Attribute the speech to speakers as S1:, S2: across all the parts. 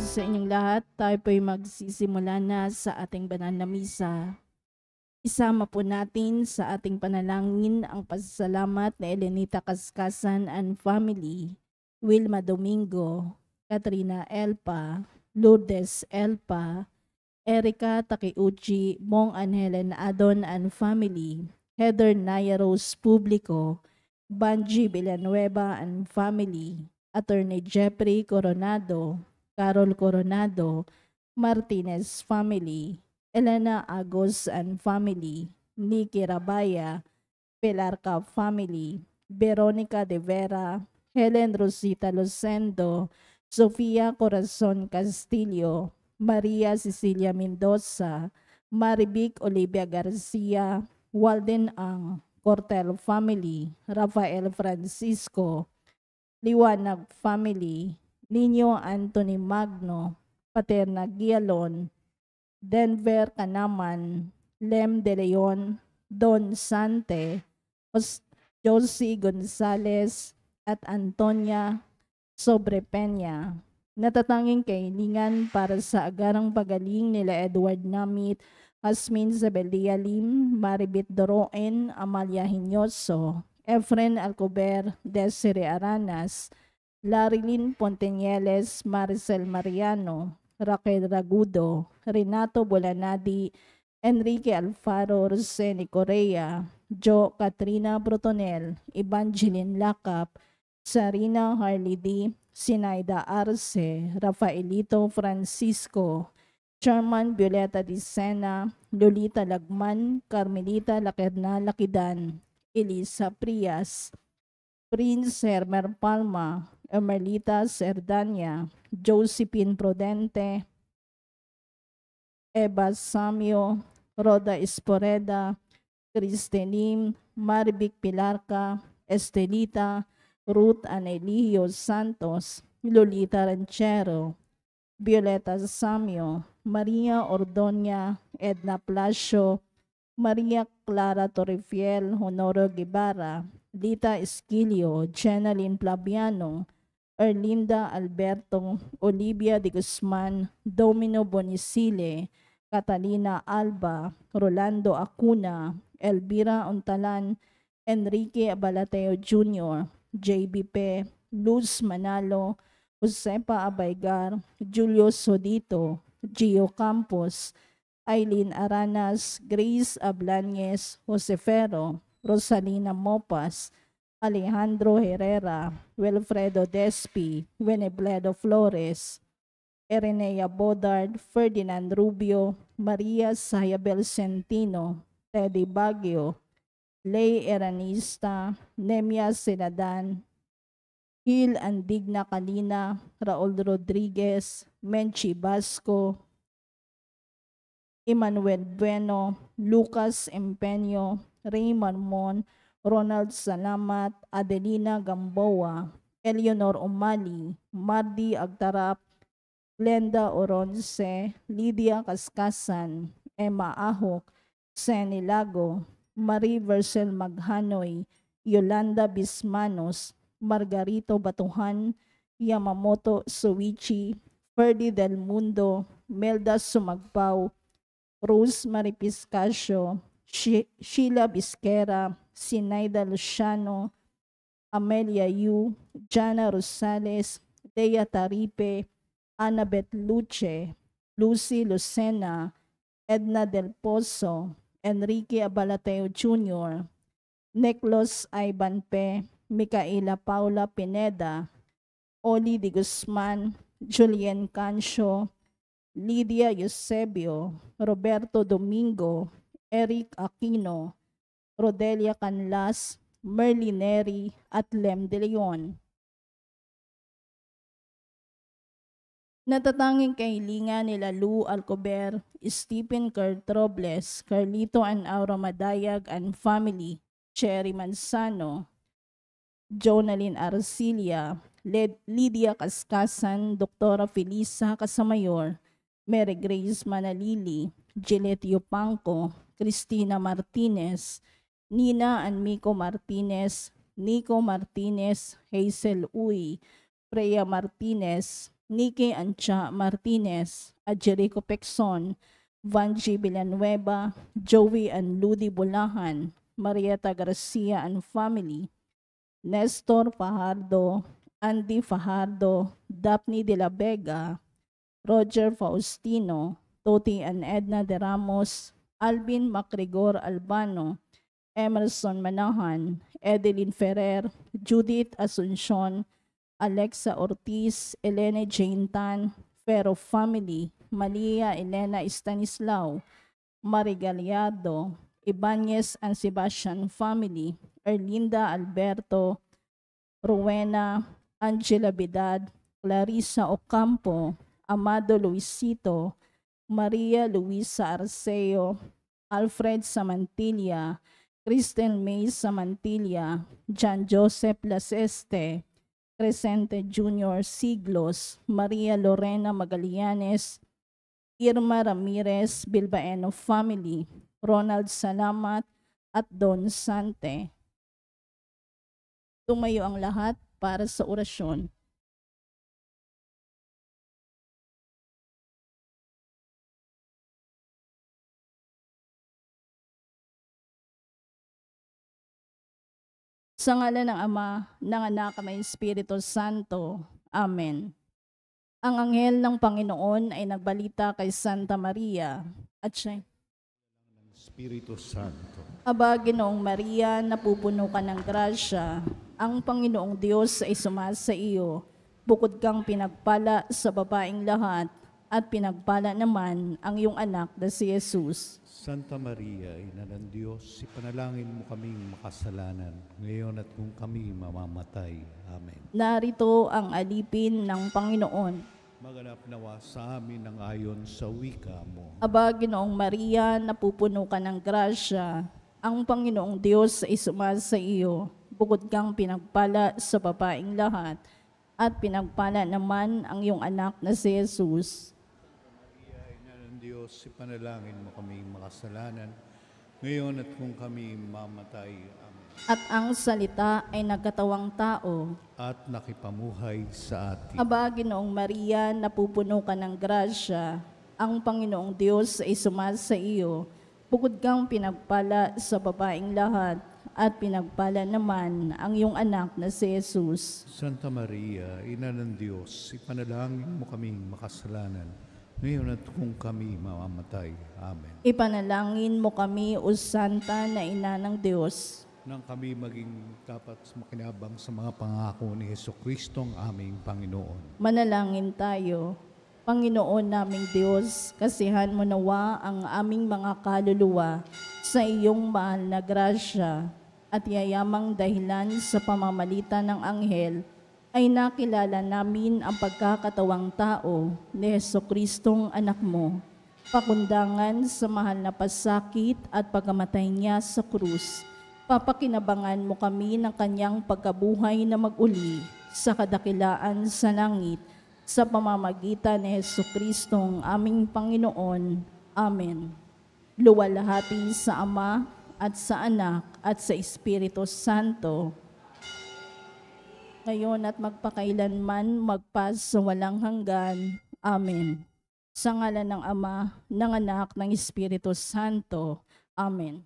S1: sa inyong lahat. Tayo po'y magsisimula na sa ating banal na misa. Isama po natin sa ating panalangin ang pasasalamat na Elenita Kaskasan and family, Wilma Domingo, Katrina Elpa, Lourdes Elpa, Erica Takeuchi, Mong Anhelen Adon and family, Heather Naya Rose Publico, Banji Villanueva and family, Attorney Jeffrey Coronado, Carol Coronado, Martinez family, Elena Agos and family, Nikki Rabaya, Pelarca family, Veronica de Vera, Helen Rosita Lucendo, Sofia Corazon Castillo, Maria Cecilia Mendoza, Marivic Olivia Garcia, Walden Ang, Cortel family, Rafael Francisco, Liwanag family, Nino Anthony Magno, Paterna Gialon, Denver Canaman, Lem De Leon, Don Sante, Josie Gonzales, at Antonia Sobrepeña. Natatanging kahilingan para sa agarang pagaling nila Edward Namit, Asmin Zabelia Lim, Maribit Doroen, Amalia Hinyoso, Efren Alcober, Desiree Aranas, Larilyn Pontenieles, Maricel Mariano, Raquel Ragudo, Renato Bolanadi, Enrique Alfaro, Roseni Correa, Jo Katrina Brutonel, Evangeline Lakap, Sarina Harley D, Sinaida Arce, Rafaelito Francisco, Chairman Violeta Di Sena, Lolita Lagman, Carmelita Lacerna Lakidan, Elisa Prias, Prince Hermer Palma, Emerlita Cerdania, Josephine Prudente, Eva Samio, Roda Esporeda, Cristelim, Marivic Pilarca, Estelita, Ruth Anelio Santos, Lolita Ranchero, Violeta Samio, Maria Ordonia, Edna Plasio, Maria Clara Torrefiel, Honoro Guevara, Lita Esquilio, Jenaline Plaviano, Erlinda Alberto, Olivia de Guzman, Domino Bonicile, Catalina Alba, Rolando Acuna, Elvira Ontalan, Enrique Abalateo Jr., JBP, Luz Manalo, Josepa Abaygar, Julio Sodito, Gio Campos, Aileen Aranas, Grace Ablañez, Josefero, Rosalina Mopas, Alejandro Herrera, Wilfredo Despi, Wenebledo Flores, Erenea Bodard, Ferdinand Rubio, Maria Sayabel Centino, Teddy Baguio, Lay Eranista, Nemia Senadan, Hil Andigna Kalina, Raul Rodriguez, Menchi Basco, Emmanuel Bueno, Lucas Empeño, Raymond Mon, Ronald Salamat, Adelina Gamboa, Eleanor Umali, Mardi Agtarap, Glenda Oronce, Lydia Kaskasan, Emma Ahok, Seni Lago, Marie Vercel Maghanoy, Yolanda Bismanos, Margarito Batuhan, Yamamoto Suichi, Ferdy Del Mundo, Melda Sumagpao, Rose Maripiscasio, Sheila Bisquera, Sinaida Luciano, Amelia Yu, Jana Rosales, Dea Taripe, Annabeth Luce, Lucy Lucena, Edna Del Pozo, Enrique Abalateo Jr., Neclos Ivan P., Micaela Paula Pineda, Oli de Guzman, Julian Cancio, Lydia Eusebio, Roberto Domingo, Eric Aquino, Rodelia Canlas, Merly Neri, at Lem De Leon. Natatanging kahilingan nila Lou Alcober, Stephen Kurt Robles, Carlito and Aura Madayag and family, Cherry Manzano, Jonalyn Arcilia, Lydia Kaskasan, Doktora Felisa Casamayor, Mary Grace Manalili, Gillette Yupanco, Cristina Martinez, Nina and Miko Martinez, Nico Martinez, Hazel Uy, Freya Martinez, Nicky Ancha Martinez, at Jericho Pecson, Vanji Villanueva, Joey and Ludi Bulahan, Marieta Garcia and family, Nestor Fajardo, Andy Fajardo, Daphne de la Vega, Roger Faustino, Toti and Edna de Ramos, Alvin Macrigor Albano, Emerson Manahan, Edeline Ferrer, Judith Asuncion, Alexa Ortiz, Elena Jane Tan, Ferro family, Malia Elena Stanislao, Marigaliado, Ibanez and Sebastian family, Erlinda Alberto, Rowena, Angela Bidad, Clarissa Ocampo, Amado Luisito, Maria Luisa Arceo, Alfred Samantilla, Kristen May Samantilla, John Joseph Laseste, Crescente Junior Siglos, Maria Lorena Magallanes, Irma Ramirez Bilbaeno family, Ronald Salamat at Don Sante. Tumayo ang lahat para sa orasyon. Sa ngalan ng Ama, ng Anak, at ng Espiritu Santo. Amen. Ang anghel ng Panginoon ay nagbalita kay Santa Maria at siya,
S2: Espiritu Santo.
S1: Aba, Ginoong Maria, napupuno ka ng grasya. Ang Panginoong Diyos ay sumasa iyo. Bukod kang pinagpala sa babaeng lahat, at pinagpala naman ang iyong anak na si Jesus.
S2: Santa Maria, Ina ng Diyos, ipanalangin mo kaming makasalanan, ngayon at kung kami mamamatay. Amen.
S1: Narito ang alipin ng Panginoon.
S2: Maganap nawa sa amin ang ayon sa wika mo.
S1: Aba, Ginoong Maria, napupuno ka ng grasya. Ang Panginoong Diyos ay sumasa iyo. Bukod kang pinagpala sa babaeng lahat, at pinagpala naman ang iyong anak na si Jesus.
S2: Maria, Ina ng Diyos, ipanalangin mo kaming makasalanan, ngayon at kung kami mamamatay. Amen.
S1: At ang salita ay nagkatawang tao.
S2: At nakipamuhay sa atin.
S1: Aba, Ginoong Maria, napupuno ka ng grasya. Ang Panginoong Diyos ay sumasa iyo. Bukod kang pinagpala sa babaeng lahat, at pinagpala naman ang iyong anak na si Jesus.
S2: Santa Maria, Ina ng Diyos, ipanalangin mo kaming makasalanan, ngayon at kung kami mamamatay. Amen.
S1: Ipanalangin mo kami, O Santa na Ina ng Diyos.
S2: Nang kami maging dapat makinabang sa mga pangako ni Jesucristo ang aming Panginoon.
S1: Manalangin tayo. Panginoon naming Diyos, kasihan mo nawa ang aming mga kaluluwa sa iyong mahal na grasya, at yayamang dahilan sa pamamagitan ng anghel ay nakilala namin ang pagkakatawang tao ni Jesucristong anak mo, pakundangan sa mahal na pasakit at pagkamatay niya sa krus. Papakinabangan mo kami ng kanyang pagkabuhay na mag-uli sa kadakilaan sa langit, sa pamamagitan ni Jesucristong aming Panginoon. Amen. Luwalhati sa Ama at sa Anak at sa Espiritu Santo, ngayon at magpakailanman, magpas sa walang hanggan. Amen. Sa ngalan ng Ama, ng Anak, ng Espiritu Santo. Amen.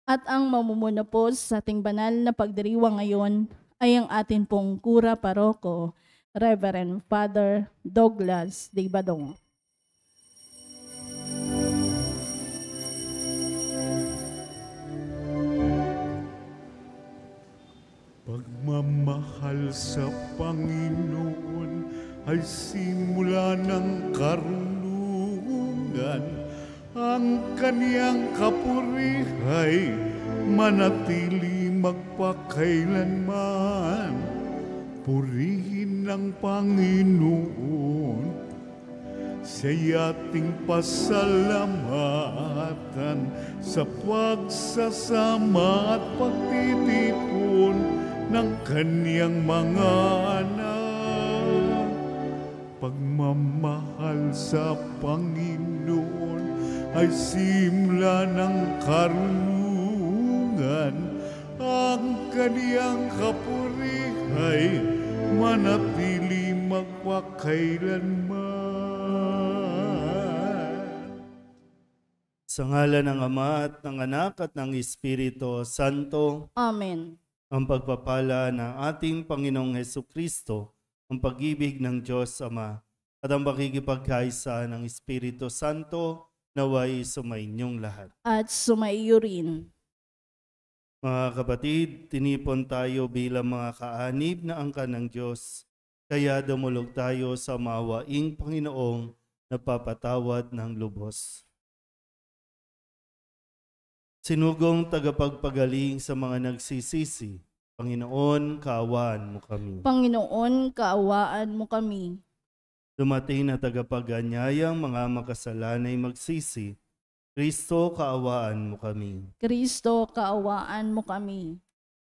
S1: At ang mamumuno po sa ating banal na pagdiriwang ngayon ay ang atin pong Kura Paroko, Reverend Father Douglas D. Badong.
S2: Pagmamahal sa Panginoon ay simula ng karunungan. Ang kaniyang kapurihay manatili magpakailanman. Purihin ng Panginoon, siya'y ating pasalamatan sa pagsasama at pagtitipon ng kaniyang mga anak. Pagmamahal sa Panginoon ay simula ng karunungan. Ang kaniyang kapurihay manatili magpakailanman.
S3: Sa ngalan ng Ama at ng Anak at ng Espiritu Santo,
S1: Amen.
S3: ang pagpapala ng ating Panginoong Hesukristo, ang pag-ibig ng Diyos Ama, at ang pakikipagkaisa ng Espiritu Santo naway sumainyong lahat.
S1: At sumaiyo rin.
S3: Mga kapatid, tinipon tayo bilang mga kaanib na angkan ng Diyos, kaya dumulog tayo sa mawaing Panginoong napapatawad ng lubos. Sinugong tagapagpagaling sa mga nagsisisi, Panginoon, kaawaan mo kami.
S1: Panginoon, kaawaan mo kami.
S3: Dumating na tagapaganyayang mga makasalanay magsisi, Kristo, kaawaan mo kami.
S1: Kristo, kaawaan mo kami.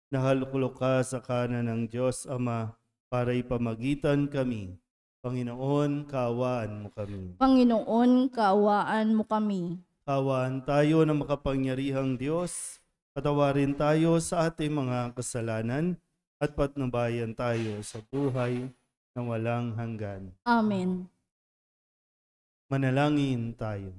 S3: Nahaluklok ka sa kanan ng Diyos Ama para ipamagitan kami. Panginoon, kaawaan mo kami.
S1: Panginoon, kaawaan mo kami.
S3: Kaawaan tayo ng makapangyarihang Diyos, patawarin tayo sa ating mga kasalanan at patnubayan tayo sa buhay na walang hanggan.
S1: Amen.
S3: Manalangin tayo.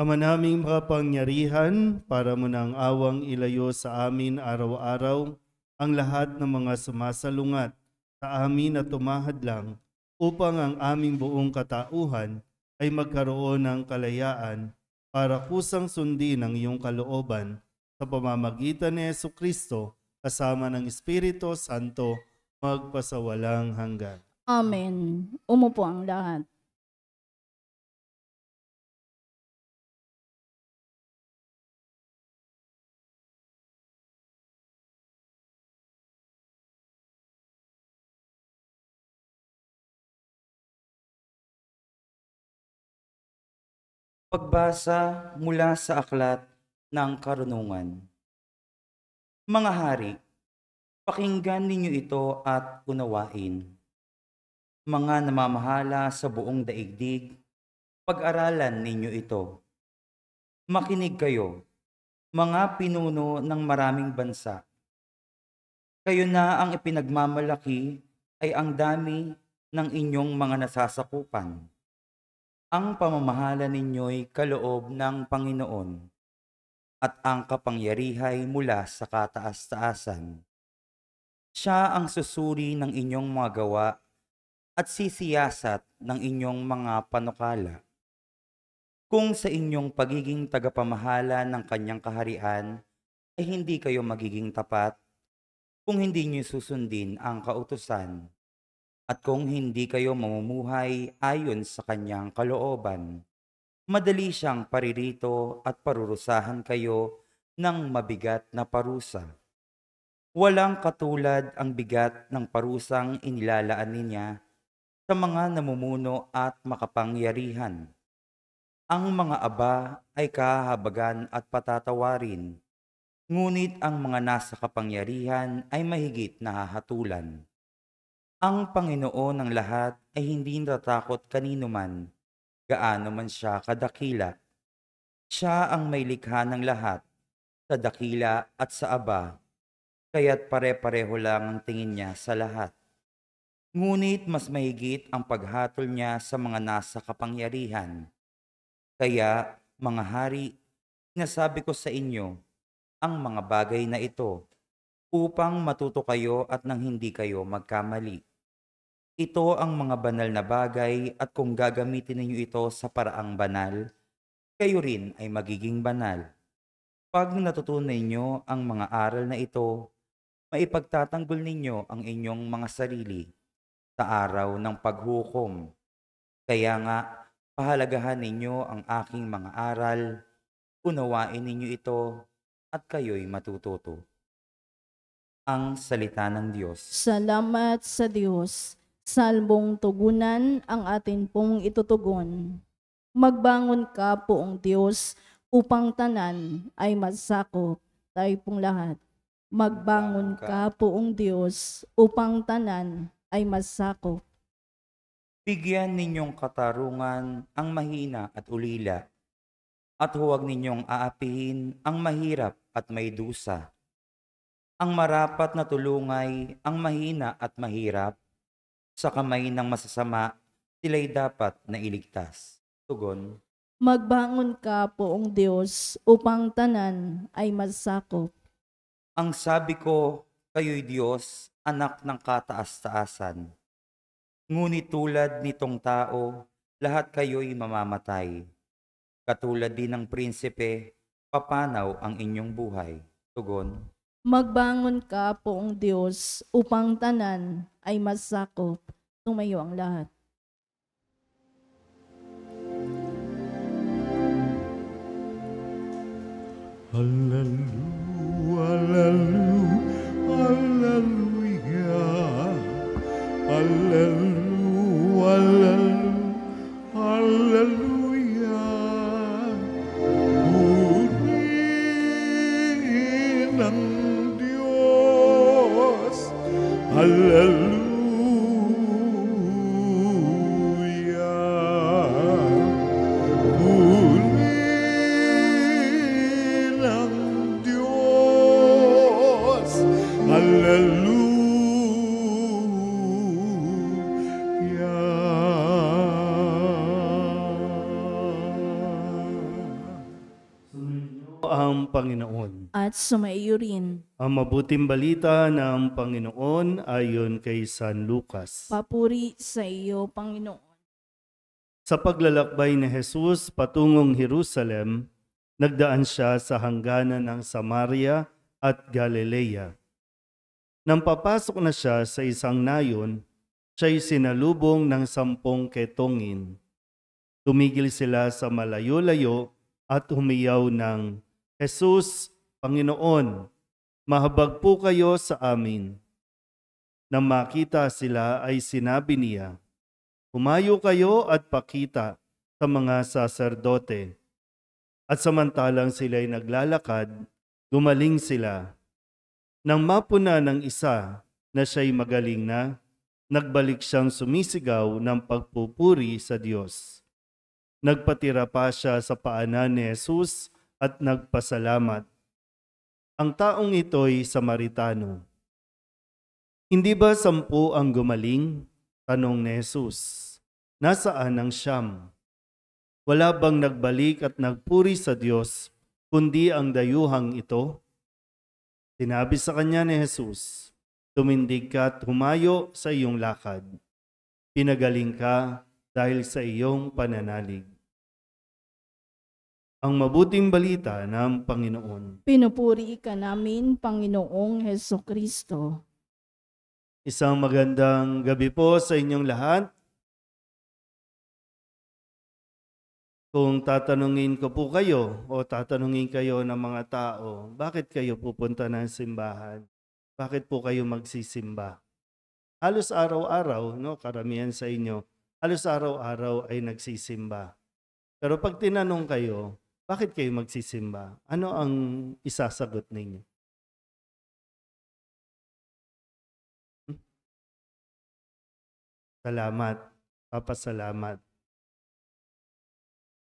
S3: Ama naming makapangyarihan, para mo ng awang ilayo sa amin araw-araw ang lahat ng mga sumasalungat sa amin at tumahadlang upang ang aming buong katauhan ay magkaroon ng kalayaan para kusang sundin ang iyong kalooban sa pamamagitan ni Hesukristo kasama ng Espiritu Santo magpasawalang hanggan.
S1: Amen. Umupo ang lahat.
S4: Pagbasa mula sa aklat ng karunungan. Mga hari, pakinggan ninyo ito at unawain. Mga namamahala sa buong daigdig, pag-aralan ninyo ito. Makinig kayo, mga pinuno ng maraming bansa. Kayo na ang ipinagmamalaki ay ang dami ng inyong mga nasasakupan. Ang pamamahala ninyo'y kaloob ng Panginoon at ang kapangyarihay mula sa kataas-taasan. Siya ang susuri ng inyong mga gawa at sisiyasat ng inyong mga panukala. Kung sa inyong pagiging tagapamahala ng kanyang kaharian ay hindi kayo magiging tapat, kung hindi niyo susundin ang kautusan, at kung hindi kayo mamumuhay ayon sa kanyang kalooban, madali siyang paririto at parurusahan kayo ng mabigat na parusa. Walang katulad ang bigat ng parusang inilalaan niya sa mga namumuno at makapangyarihan. Ang mga aba ay kahabagan at patatawarin, ngunit ang mga nasa kapangyarihan ay mahigit nahahatulan. Ang Panginoon ng lahat ay hindi natatakot kanino man, gaano man siya kadakila. Siya ang may likha ng lahat, sa dakila at sa aba, kaya't pare-pareho lang ang tingin niya sa lahat. Ngunit mas mahigit ang paghatol niya sa mga nasa kapangyarihan. Kaya, mga hari, sinasabi ko sa inyo ang mga bagay na ito, upang matuto kayo at nang hindi kayo magkamali. Ito ang mga banal na bagay at kung gagamitin ninyo ito sa paraang banal, kayo rin ay magiging banal. Pag natutunan ninyo ang mga aral na ito, maipagtatanggol ninyo ang inyong mga sarili sa araw ng paghukom. Kaya nga, pahalagahan ninyo ang aking mga aral, unawain ninyo ito at kayo'y matututo. Ang salita ng Diyos.
S1: Salamat sa Diyos. Salmong tugunan ang atin pong itutugon. Magbangon ka poong Diyos upang tanan ay masakop tayo pong lahat. Magbangon ka poong Diyos upang tanan ay masakop.
S4: Bigyan ninyong katarungan ang mahina at ulila, at huwag ninyong aapihin ang mahirap at may dusa. Ang marapat na tulungay ang mahina at mahirap, sa kamay ng masasama sila'y dapat na iligtas. Tugon.
S1: Magbangon ka, poong Diyos, upang tanan ay masakop.
S4: Ang sabi ko, kayo'y Diyos, anak ng kataas-taasan. Ngunit tulad nitong tao, lahat kayo'y mamamatay. Katulad din ng prinsipe, papanaw ang inyong buhay. Tugon.
S1: Magbangon ka, poong Diyos, upang tanan ay masakop. Tumayo ang lahat.
S2: Hallelujah, hallelujah, hallelujah, hallelujah. Purihin ang Diyos, hallelujah. Purihin ang Diyos, hallelujah.
S3: Ang Panginoon.
S1: At sumaiyo rin.
S3: Ang mabuting balita ng Panginoon ayon kay San Lucas.
S1: Papuri sa iyo, Panginoon.
S3: Sa paglalakbay ni Jesus patungong Jerusalem, nagdaan siya sa hangganan ng Samaria at Galilea. Nang papasok na siya sa isang nayon, siya'y sinalubong ng 10 ketongin. Tumigil sila sa malayo-layo at humiyaw ng, Jesus, Panginoon, mahabag po kayo sa amin. Nang makita sila ay sinabi niya, humayo kayo at pakita sa mga saserdote. At samantalang sila'y naglalakad, gumaling sila. Nang mapuna ng isa na siya'y magaling na, nagbalik siyang sumisigaw ng pagpupuri sa Diyos. Nagpatira pa siya sa paanan ni Jesus at nagpasalamat. Ang taong ito'y Samaritano. Hindi ba 10 ang gumaling? Tanong ni Jesus. Nasaan ang 9? Wala bang nagbalik at nagpuri sa Diyos, kundi ang dayuhang ito? Sinabi sa kanya ni Jesus, tumindig ka at humayo sa iyong lakad. Pinagaling ka dahil sa iyong pananalig. Ang mabuting balita ng Panginoon.
S1: Pinupuri ka namin, Panginoong Hesukristo.
S3: Isang magandang gabi po sa inyong lahat. Kung tatanungin ko po kayo o tatanungin kayo ng mga tao, bakit kayo pupunta ng simbahan? Bakit po kayo magsisimba? Halos araw-araw, no, karamihan sa inyo, halos araw-araw ay nagsisimba. Pero pag tinanong kayo, bakit kayo magsisimba? Ano ang isasagot ninyo? Salamat. Papasalamat.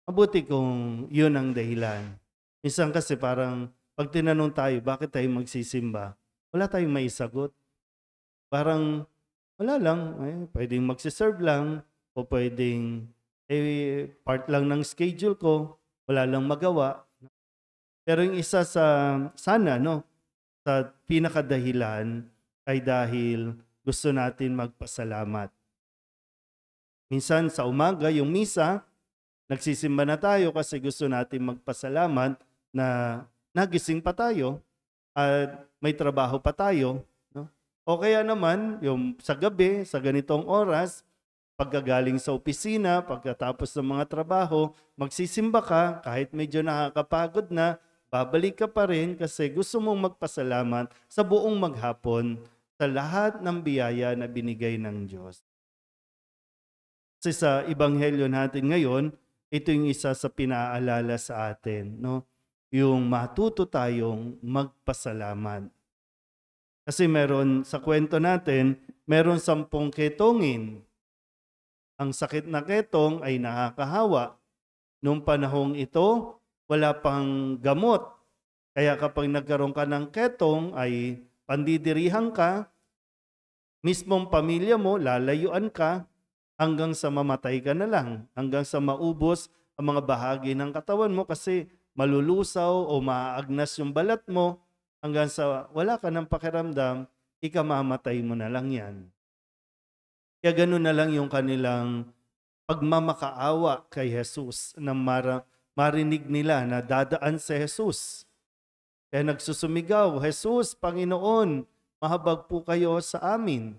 S3: Mabuti kung yun ang dahilan. Minsan kasi parang pag tinanong tayo, bakit tayo magsisimba? Wala tayong maisagot. Parang wala lang. Pwedeng magsiserve lang o pwedeng part lang ng schedule ko. Wala lang magawa. Pero yung isa sa pinakadahilan ay dahil gusto natin magpasalamat. Minsan sa umaga, yung misa, nagsisimba na tayo kasi gusto natin magpasalamat na nagising pa tayo at may trabaho pa tayo. No? O kaya naman, yung sa gabi, sa ganitong oras, pagkagaling sa opisina, pagkatapos ng mga trabaho, magsisimba ka kahit medyo nakakapagod na, babalik ka pa rin kasi gusto mong magpasalamat sa buong maghapon sa lahat ng biyaya na binigay ng Diyos. Kasi sa Ebanghelyo natin ngayon, ito yung isa sa pinaalala sa atin, no? Yung matuto tayong magpasalamat. Kasi meron sa kwento natin, meron 10 ketongin. Ang sakit na ketong ay nakakahawa. Noong panahong ito, wala pang gamot. Kaya kapag nagkaroon ka ng ketong ay pandidirihan ka, mismong pamilya mo, lalayuan ka, hanggang sa mamatay ka na lang, hanggang sa maubos ang mga bahagi ng katawan mo kasi malulusaw o maaagnas yung balat mo, hanggang sa wala ka ng pakiramdam, ikamamatay mo na lang yan. Kaya gano'n na lang yung kanilang pagmamakaawa kay Jesus na marinig nila na dadaan si Jesus. Kaya nagsusumigaw, Jesus, Panginoon, mahabag po kayo sa amin.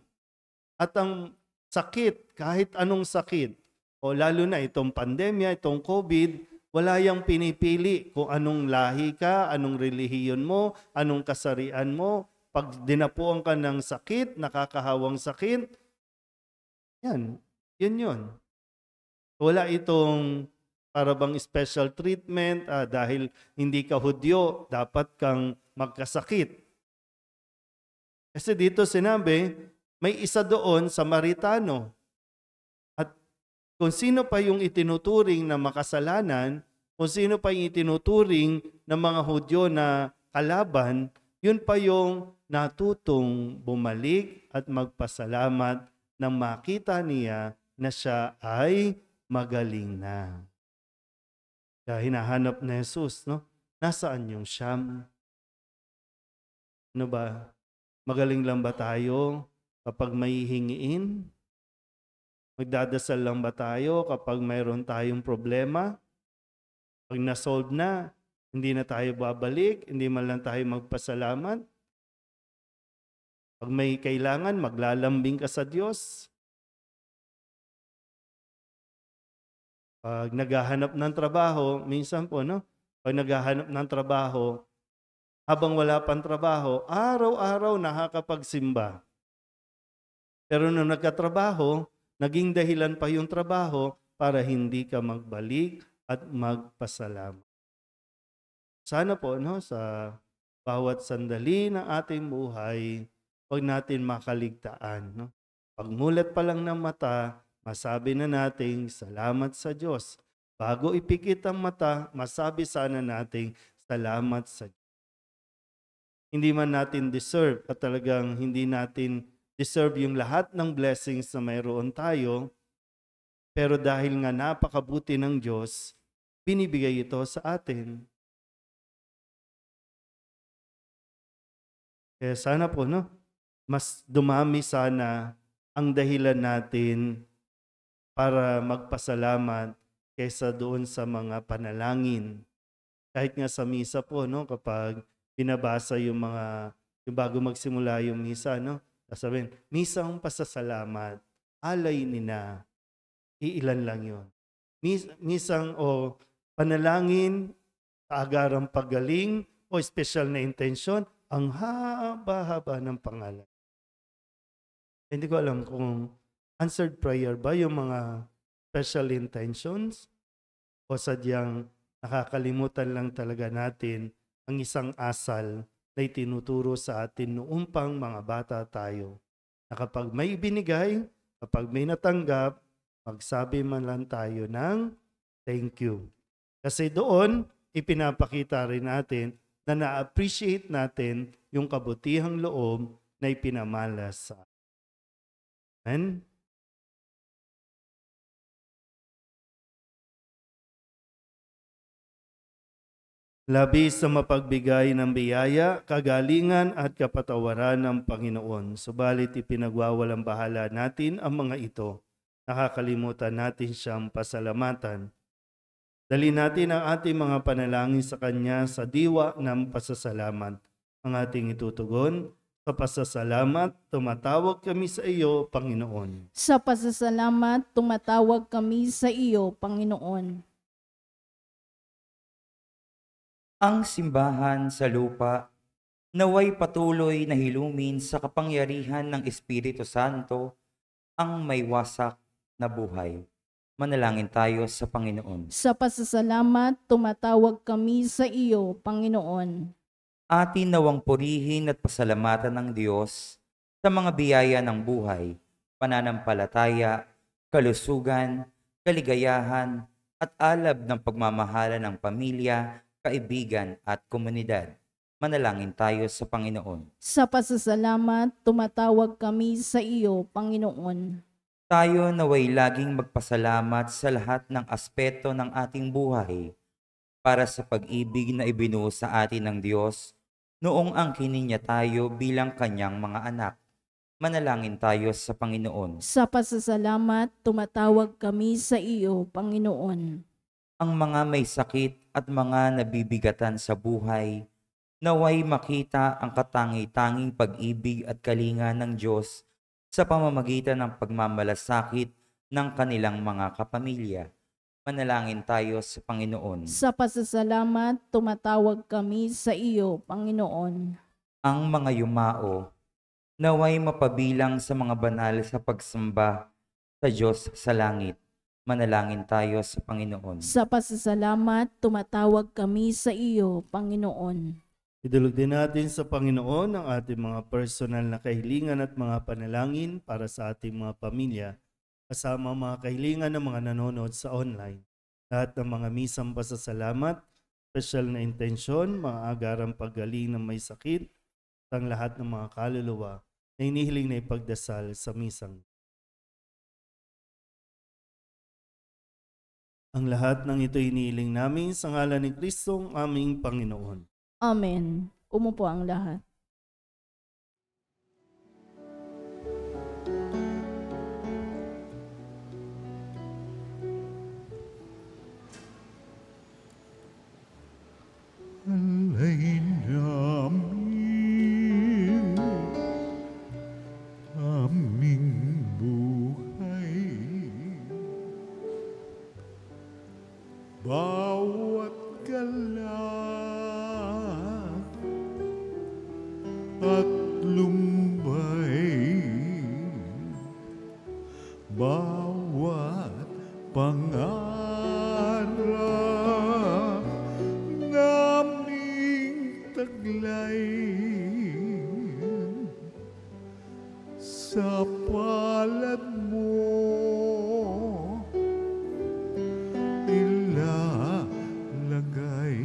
S3: At ang sakit, kahit anong sakit, o lalo na itong pandemya, itong COVID, wala yang pinipili kung anong lahi ka, anong relihiyon mo, anong kasarian mo. Pag dinapuan ka ng sakit, nakakahawang sakit, yun. Wala itong para bang special treatment dahil hindi ka Hudyo, dapat kang magkasakit. Kasi dito sinabi, may isa doon, Samaritano. At kung sino pa yung itinuturing na makasalanan, kung sino pa yung itinuturing ng mga Hudyo na kalaban, yun pa yung natutong bumalik at magpasalamat nang makita niya na siya ay magaling na. Kaya hinahanap na Jesus, no? Nasaan yung siyam? Ano ba? Magaling lang ba tayo kapag may hingiin? Magdadasal lang ba tayo kapag mayroon tayong problema? Pag na-solve na, hindi na tayo babalik, hindi man lang tayo magpasalamat? Pag may kailangan, maglalambing ka sa Diyos. Pag naghahanap ng trabaho, minsan po, no? Pag naghahanap ng trabaho, habang wala pang trabaho, araw-araw nakakapagsimba. Pero nung nagkatrabaho, naging dahilan pa yung trabaho para hindi ka magbalik at magpasalamat. Sana po, no, sa bawat sandali ng ating buhay, huwag natin makaligtaan. No? Pagmulat pa lang ng mata, masabi na nating salamat sa Diyos. Bago ipikit ang mata, masabi sana nating salamat sa Diyos. Hindi man natin deserve at talagang hindi natin deserve yung lahat ng blessings na mayroon tayo, pero dahil nga napakabuti ng Diyos, binibigay ito sa atin. Kaya sana po, no? Mas dumami sana ang dahilan natin para magpasalamat kaysa doon sa mga panalangin. Kahit nga sa misa po, no, kapag binabasa yung bago magsimula yung misa, no, sasabihin, misang pasasalamat, alay nina, iilan lang yun. Misang o panalangin, kaagarang paggaling, o special na intensyon, ang haba-haba ng pangalan. Hindi ko alam kung answered prayer ba yung mga special intentions o sadyang nakakalimutan lang talaga natin ang isang asal na itinuturo sa atin noong pang mga bata tayo. Na kapag may binigay, kapag may natanggap, magsabi man lang tayo ng thank you. Kasi doon, ipinapakita rin natin na na-appreciate natin yung kabutihang loob na ipinamalas sa atin. Amen? Labis sa mapagbigay ng biyaya, kagalingan at kapatawaran ng Panginoon. Subalit ipinagwawalang bahala natin ang mga ito. Nakakalimutan natin siyang pasalamatan. Dali natin ang ating mga panalangin sa Kanya sa diwa ng pasasalamat. Ang ating itutugon, sa pasasalamat, tumatawag kami sa iyo, Panginoon.
S1: Sa pasasalamat, tumatawag kami sa iyo, Panginoon.
S4: Ang simbahan sa lupa, naway patuloy na hilumin sa kapangyarihan ng Espiritu Santo ang may wasak na buhay. Manalangin tayo sa Panginoon.
S1: Sa pasasalamat, tumatawag kami sa iyo, Panginoon.
S4: Atin nawang purihin at pasalamatan ng Diyos sa mga biyaya ng buhay, pananampalataya, kalusugan, kaligayahan, at alab ng pagmamahala ng pamilya, kaibigan at komunidad. Manalangin tayo sa Panginoon.
S1: Sa pasasalamat, tumatawag kami sa iyo, Panginoon.
S4: Tayo naway laging magpasalamat sa lahat ng aspeto ng ating buhay para sa pag-ibig na ibinuo sa atin ng Diyos noong angkinin niya tayo bilang kanyang mga anak. Manalangin tayo sa Panginoon.
S1: Sa pasasalamat, tumatawag kami sa iyo, Panginoon.
S4: Ang mga may sakit at mga nabibigatan sa buhay, naway makita ang katangi-tanging pag-ibig at kalinga ng Diyos sa pamamagitan ng pagmamalasakit ng kanilang mga kapamilya. Manalangin tayo sa Panginoon.
S1: Sa pasasalamat, tumatawag kami sa iyo, Panginoon.
S4: Ang mga yumao, naway mapabilang sa mga banal sa pagsamba sa Diyos sa langit. Manalangin tayo sa Panginoon.
S1: Sa pasasalamat, tumatawag kami sa iyo, Panginoon.
S3: Idulog din natin sa Panginoon ang ating mga personal na kahilingan at mga panalangin para sa ating mga pamilya, kasama ang mga kahilingan ng mga nanonood sa online. Lahat ng mga misang pasasalamat, special na intensyon, mga agarang paggaling ng may sakit, at ang lahat ng mga kaluluwa na inihiling na ipagdasal sa misang. Ang lahat ng ito inihiling namin sa ngalan ni Kristong aming Panginoon.
S1: Amen. Umupo ang lahat.
S2: Alay namin aming buhay, bawat galak at lumbay, bawat pangarap naming taglay, sa palad mo ilalagay.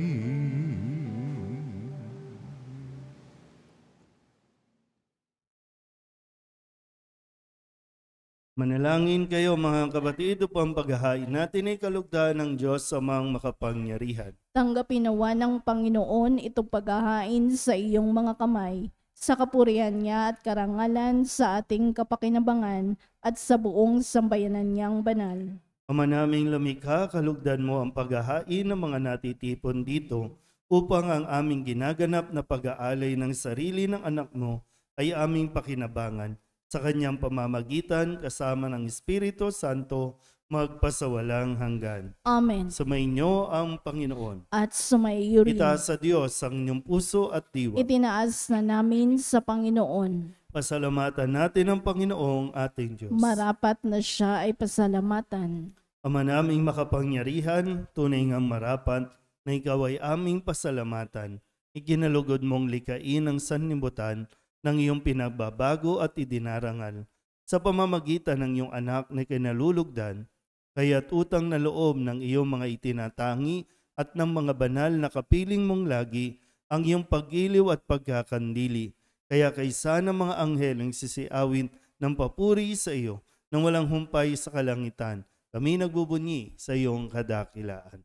S3: Manalangin kayo mga kapatid upang paghahain natin ay kalugdan ng Diyos sa mga makapangyarihan.
S1: Tanggapin nawa ng Panginoon itong paghahain sa iyong mga kamay, sa kapurihan niya at karangalan sa ating kapakinabangan at sa buong sambayanan niyang banal.
S3: Ama naming lumikha, kalugdan mo ang paghahain ng mga natitipon dito upang ang aming ginaganap na pag-aalay ng sarili ng anak mo ay aming pakinabangan sa kanyang pamamagitan kasama ng Espiritu Santo magpasawalang hanggan.
S1: Amen.
S3: Sumainyo ang Panginoon.
S1: At sumaiyo rin.
S3: Itaas sa Diyos ang inyong puso at diwa.
S1: Itinaas na namin sa Panginoon.
S3: Pasalamatan natin ang Panginoong ating Diyos.
S1: Marapat na siya ay pasalamatan.
S3: Ama naming makapangyarihan, tunay ngang marapat na ikaw ay aming pasalamatan. Ikinalugod mong likain ang sanlibutan ng iyong pinagbabago at idinarangal sa pamamagitan ng iyong anak na kinalulugdan, kaya't utang na loob ng iyong mga itinatangi at ng mga banal na kapiling mong lagi ang iyong pagiliw at pagkakandili. Kaya kaysa ng mga anghel ang sisiawin ng papuri sa iyo nang walang humpay sa kalangitan, kami nagbubunyi sa iyong kadakilaan.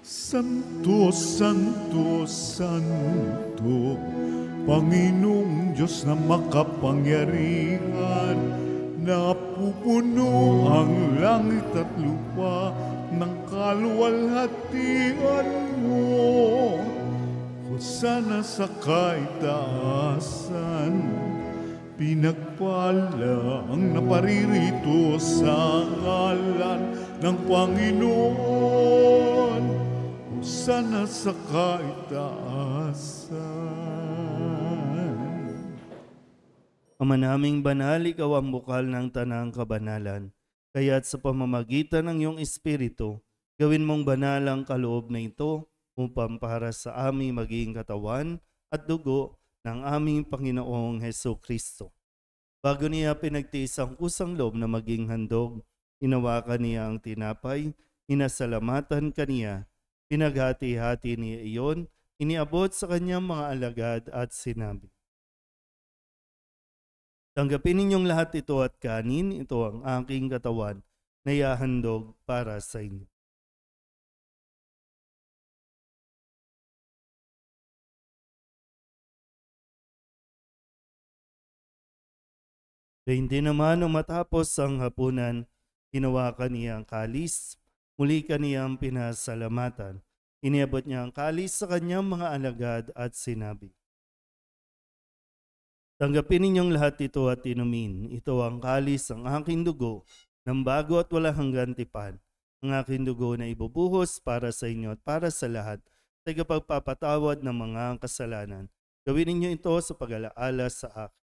S2: Santo, Santo, Santo, Panginoong Diyos na makapangyarihan, napupuno ang langit at lupa ng kaluwalhatian mo. Hosana sa kaitaasan, pinagpala ang naparirito sa ngalan ng Panginoon. Hosana sa kaitaasan.
S3: Ama naming banal, ikaw ang bukal ng tanang kabanalan. Kaya't sa pamamagitan ng iyong Espiritu, gawin mong banal ang kaloob na ito upang para sa aming maging katawan at dugo ng aming Panginoong Heso Kristo. Bago niya pinagtiis ang kusang loob na maging handog, hinawakan niya ang tinapay, inasalamatan kaniya, pinaghati-hati niya iyon, iniabot sa kanyang mga alagad at sinabi, "Tanggapin ninyong lahat ito at kanin, ito ang aking katawan na ihahandog para sa inyo." Gayun din naman nung matapos ang hapunan, hinawakan niya ang kalis, muli kaniyang pinasalamatan. Iniabot niya ang kalis sa kanyang mga alagad at sinabi, "Tanggapin ninyong lahat ito at inumin. Ito ang kalis ng aking dugo, ng bago at walang hanggan tipan. Ang aking dugo na ibubuhos para sa inyo at para sa lahat, sa ikapagpapatawad ng mga kasalanan. Gawin ninyo ito sa pag-alaala sa akin."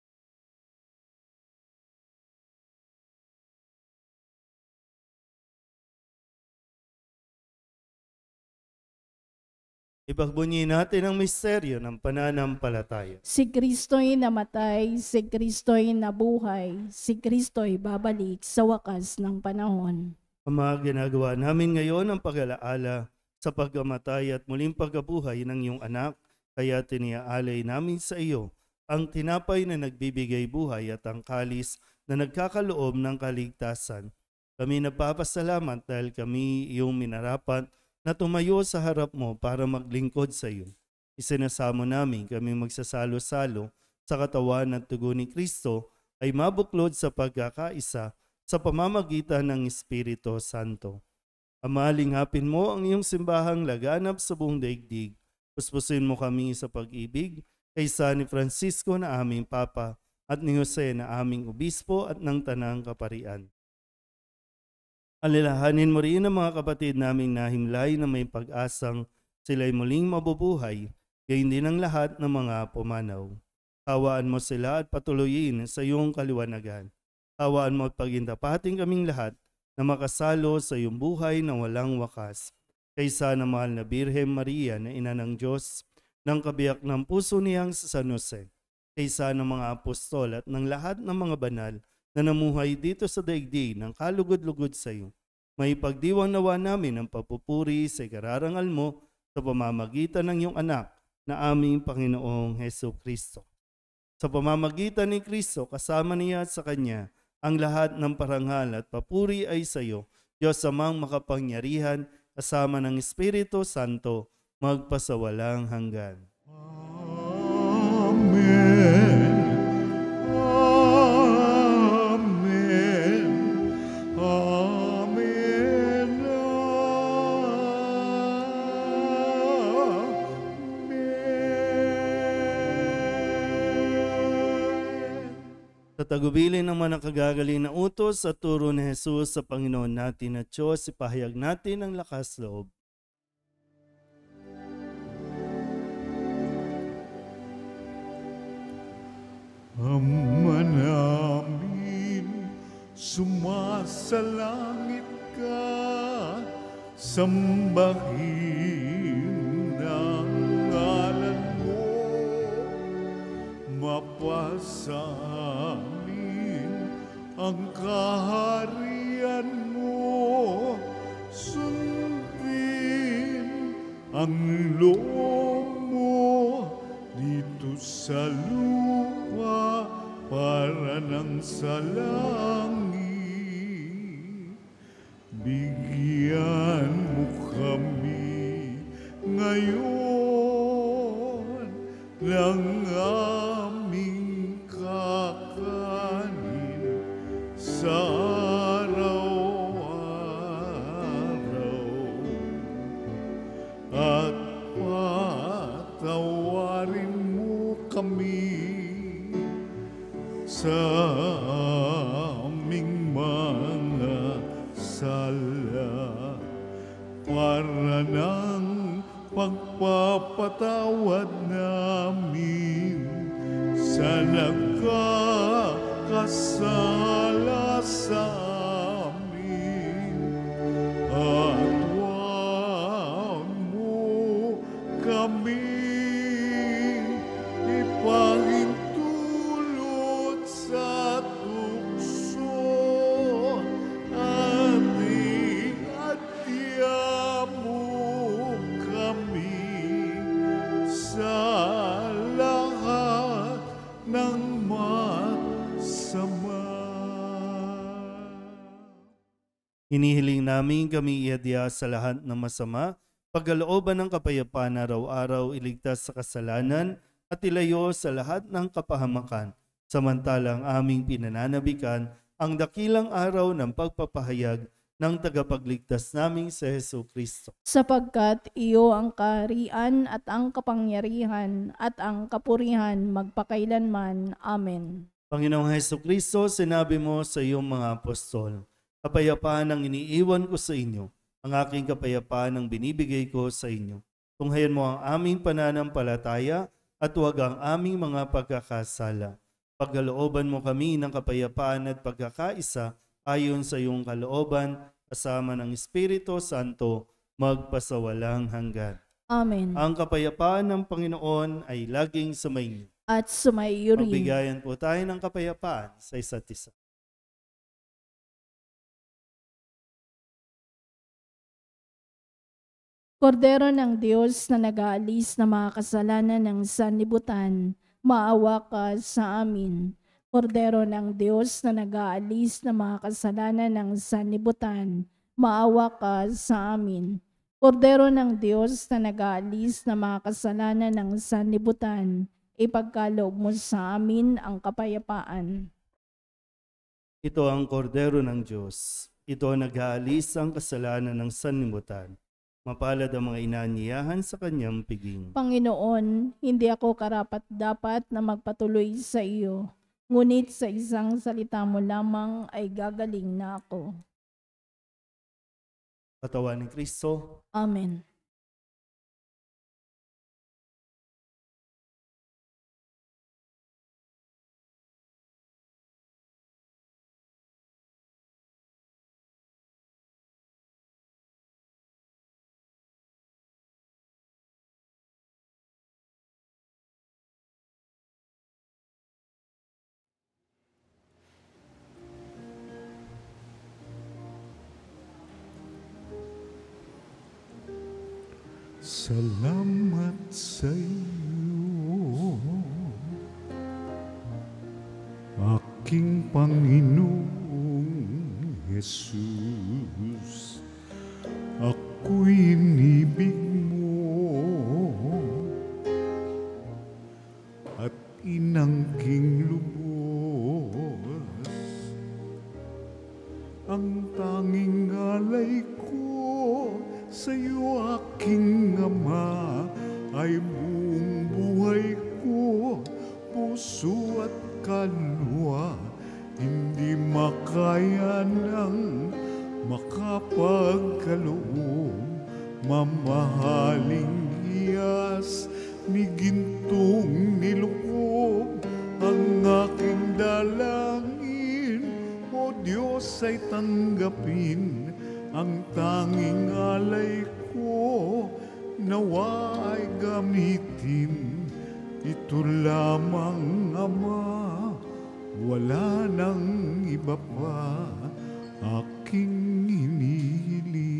S3: Ipagbunyi natin ang misteryo ng pananampalataya.
S1: Si Kristo'y namatay, si Kristo'y nabuhay, si Kristo'y babalik sa wakas ng panahon.
S3: Ama, ginagawa namin ngayon ang pag-alaala sa pagkamatay at muling pagkabuhay ng iyong anak, kaya tiniaalay namin sa iyo ang tinapay na nagbibigay buhay at ang kalis na nagkakaloob ng kaligtasan. Kami nagpapasalamat dahil kami iyong minarapat na tumayo sa harap mo para maglingkod sa iyo. Isinasamo namin kami magsasalo-salo sa katawan at dugo ni Kristo ay mabuklod sa pagkakaisa sa pamamagitan ng Espiritu Santo. Ama, linghapin mo ang iyong simbahang laganap sa buong daigdig. Puspusin mo kami sa pag-ibig kaysa ni Francisco na aming Papa at ni Jose na aming Obispo at ng Tanang Kaparian. Alalahanin mo rin ang mga kapatid naming nahimlay na may pag-asang sila'y muling mabubuhay, gayon din ang lahat ng mga pumanaw. Hawaan mo sila at patuloyin sa iyong kaliwanagan. Hawaan mo at pagintapating kaming lahat na makasalo sa iyong buhay na walang wakas. Kaysa na mahal na Birhen Maria na ina ng Diyos, ng kabiyak ng puso niyang sa San Jose, kaysa ng mga apostol at ng lahat ng mga banal na namuhay dito sa daigdig ng kalugod-lugod sa iyo. May pagdiwang nawa namin ang papupuri sa ikararangal mo sa pamamagitan ng iyong anak na aming Panginoong Heso Kristo. Sa pamamagitan ni Kristo, kasama niya at sa Kanya, ang lahat ng parangal at papuri ay sa iyo, Diyos Amang makapangyarihan, kasama ng Espiritu Santo, magpasawalang hanggan.
S2: Amen.
S3: Sa tagubilin ng mga nakagagaling na utos at turo ni Jesus sa Panginoon natin at Diyos, ipahayag natin ang lakas loob.
S2: Ama namin, sumasalangit ka, sambahin ang ngalan mo, mapasa amin ang kaharian mo, sundin ang loob mo dito sa lupa para nang sa langit. Bigyan mo kami ngayon ng aming kakanin sa araw-araw at patawarin mo kami sa aming mga sala para ng pagpapatawad namin sa nagkakasala sa amin, at huwag mo kami ipag
S3: Hinihiling namin kami iadya sa lahat ng masama, pagkalooban ng kapayapaan araw-araw, iligtas sa kasalanan at ilayo sa lahat ng kapahamakan. Samantalang aming pinananabikan ang dakilang araw ng pagpapahayag ng tagapagligtas naming si Hesu Kristo.
S1: Sapagkat iyo ang kaharian at ang kapangyarihan at ang kapurihan magpakailanman. Amen.
S3: Panginoong Hesu Kristo, sinabi mo sa iyong mga apostol, kapayapaan ang iniiwan ko sa inyo, ang aking kapayapaan ang binibigay ko sa inyo. Tunghayan mo ang aming pananampalataya at huwag ang aming mga pagkakasala. Pagkalooban mo kami ng kapayapaan at pagkakaisa ayon sa iyong kalooban, kasama ng Espiritu Santo, magpasawalang hanggan.
S1: Amen.
S3: Ang kapayapaan ng Panginoon ay laging sumainyo.
S1: At sumaiyo rin.
S3: Magbigayan po tayo ng kapayapaan sa isa't isa.
S1: Kordero ng Diyos na nag-aalis na mga kasalanan ng sanlibutan, maawa ka sa amin. Kordero ng Diyos na nag-aalis na mga kasalanan ng sanlibutan, maawa ka sa amin. Kordero ng Diyos na nag-aalis na mga kasalanan ng sanlibutan, ipagkaloob mo sa amin ang kapayapaan.
S3: Ito ang kordero ng Diyos. Ito ang nag-aalis ang kasalanan ng sanlibutan. Mapalad ang mga inaanyayahan sa kanyang piging.
S1: Panginoon, hindi ako karapat-dapat na magpatuloy sa iyo, ngunit sa isang salita mo lamang ay gagaling na ako.
S3: Katawan ni Kristo.
S1: Amen.
S2: Salamat sa iyo, aking Panginoong Jesus. Ako'y inibig mo at inangking lubos. Ang tanging alay ko sa iyo, aking Ama, ay buong buhay ko, puso at kaluluwa, hindi makaya ng makapagkaloob. Mamahaling hiyas ni gintong nilukob, ang aking dalangin, O Diyos, ay tanggapin. Ang tanging alay ko, nawa ay gamitin. Ito lamang, Ama, wala nang iba pa aking hinihiling.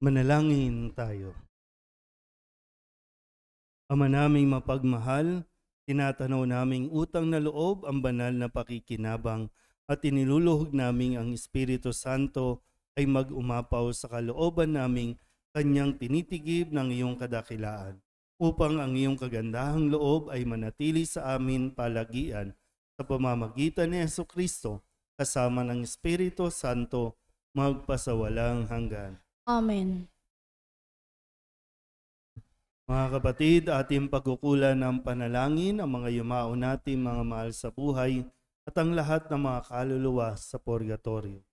S3: Manalangin tayo. Ama naming mapagmahal, tinatanaw naming utang na loob ang banal na pakikinabang at iniluluhog naming ang Espiritu Santo ay mag-umapaw sa kalooban naming kanyang tinitigib ng iyong kadakilaan, upang ang iyong kagandahang loob ay manatili sa amin palagian sa pamamagitan ni Hesu Kristo kasama ng Espiritu Santo magpasawalang hanggan.
S1: Amen.
S3: Mga kapatid, ating pagkukulan ng panalangin ang mga yumao natin mga mahal sa buhay at ang lahat ng mga kaluluwa sa purgatorio.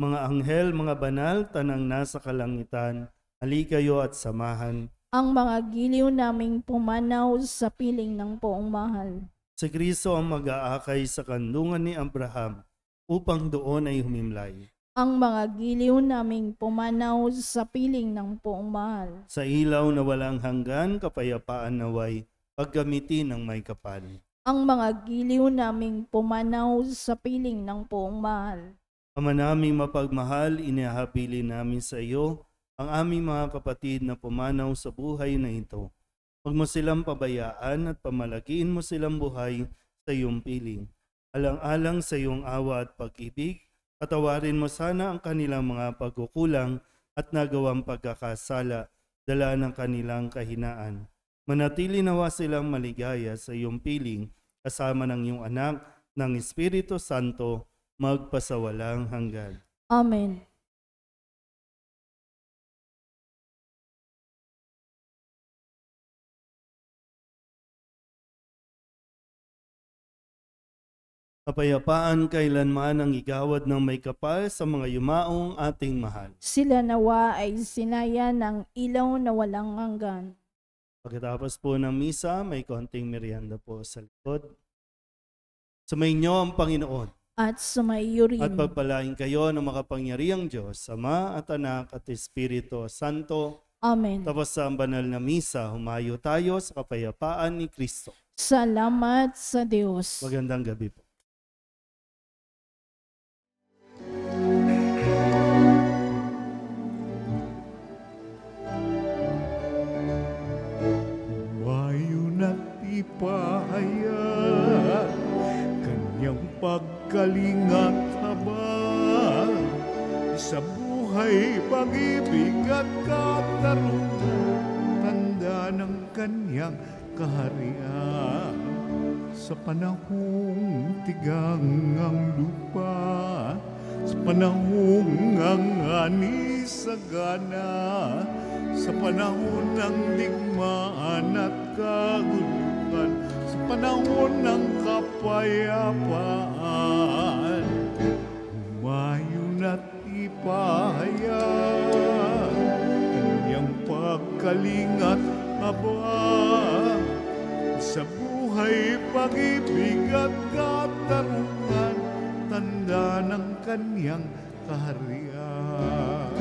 S3: Mga anghel, mga banal, tanang nasa kalangitan, halikayo at samahan.
S1: Ang mga giliw naming pumanaw sa piling ng poong mahal.
S3: Si Kristo ang mag-aakay sa kandungan ni Abraham upang doon ay humimlay.
S1: Ang mga giliw naming pumanaw sa piling ng poong mahal.
S3: Sa ilaw na walang hanggan, kapayapaan naway paggamitin ng may kapal.
S1: Ang mga giliw naming pumanaw sa piling ng poong mahal.
S3: Ama naming mapagmahal, inihahabilin namin sa iyo ang aming mga kapatid na pumanaw sa buhay na ito. Huwag mo silang pabayaan at pamalakiin mo silang buhay sa iyong piling. Alang-alang sa iyong awa at pag-ibig, patawarin mo sana ang kanilang mga pagkukulang at nagawang pagkakasala, dala ng kanilang kahinaan. Manatili nawa silang maligaya sa iyong piling, kasama ng iyong anak, ng Espiritu Santo, magpasawalang hanggan.
S1: Amen.
S3: Kapayapaan kailanman ang igawad ng may kapal sa mga yumaong ating mahal.
S1: Sila nawa ay sinaya ng ilaw na walang hanggan.
S3: Pagkatapos po ng misa, may konting merienda po sa likod. Sumainyo ang Panginoon
S1: At sumaiyo rin.
S3: at pagpalain kayo ng makapangyarihang Diyos, Ama at Anak at Espiritu Santo.
S1: Amen.
S3: Tapos sa banal na misa, humayo tayo sa kapayapaan ni Kristo.
S1: Salamat sa Diyos.
S3: Magandang gabi po.
S2: Mayon at ipahayag kanyang pagkalingat habang sa buhay, pag-ibig at katarungan, tanda ng kanyang kaharian. Sa panahong tigang ang lupa, sa panahong ang ani sagana, sa panahon ng digmaan at kaguluhan, sa panahon ng kapayapaan, humayon at ipahayag kanyang pagkalingat habang sa buhay, pag-ibig at katarungan, tanda ng kanyang kaharian.